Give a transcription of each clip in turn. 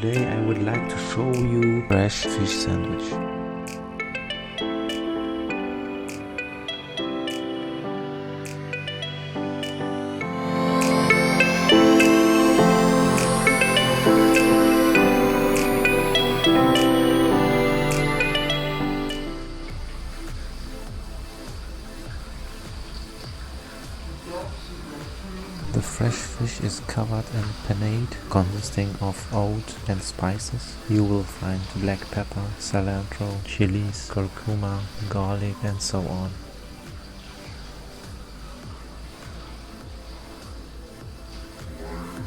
today I would like to show you fresh fish sandwich. The fresh fish is covered in panade consisting of oat and spices. You will find black pepper, cilantro, chilies, curcuma, garlic and so on.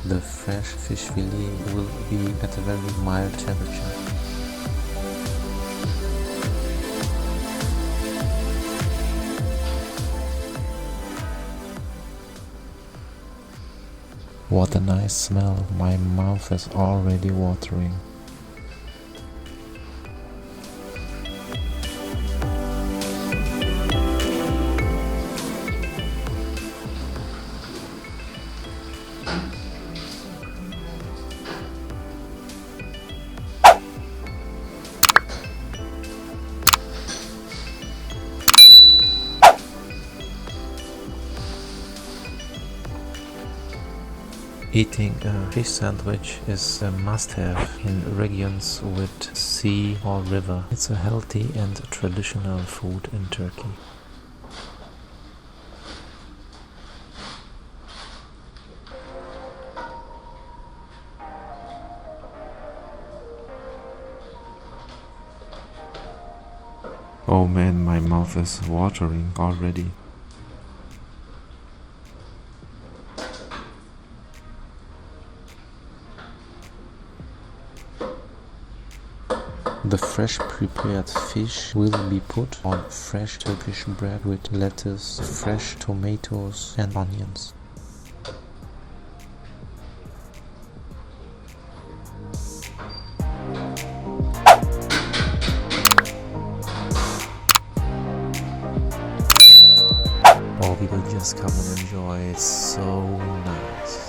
The fresh fish fillet will be at a very mild temperature. What a nice smell, my mouth is already watering. Eating a fish sandwich is a must-have in regions with sea or river. It's a healthy and traditional food in Turkey. Oh man, my mouth is watering already. The fresh prepared fish will be put on fresh Turkish bread with lettuce, fresh tomatoes and onions. All people just come and enjoy, it's so nice.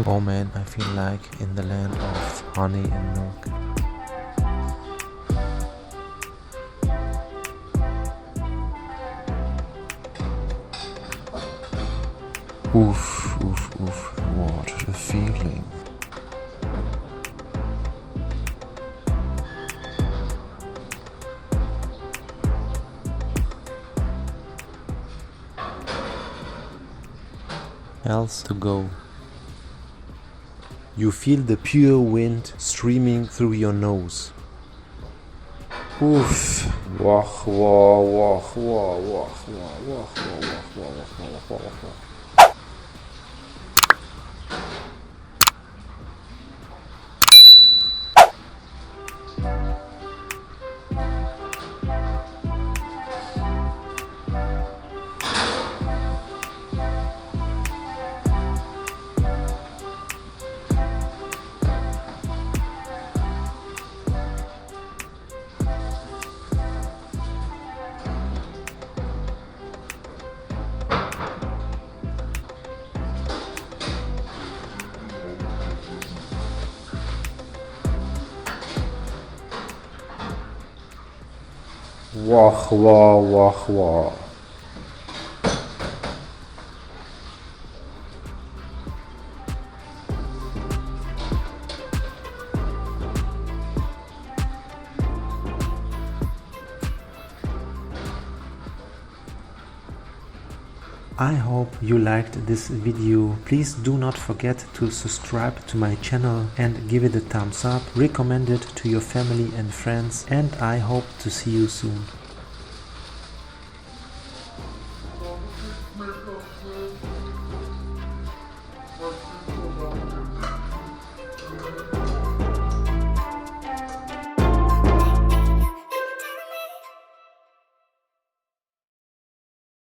Oh man, I feel like in the land of honey and milk. Oof, oof, oof, what a feeling. Else to go. You feel the pure wind streaming through your nose. Oof. Wah, wah, wah, wah, wah, wah, wah, wah, wah, wah. Wah, wah, wah, wah. I hope you liked this video. Please do not forget to subscribe to my channel and give it a thumbs up. Recommend it to your family and friends, and I hope to see you soon.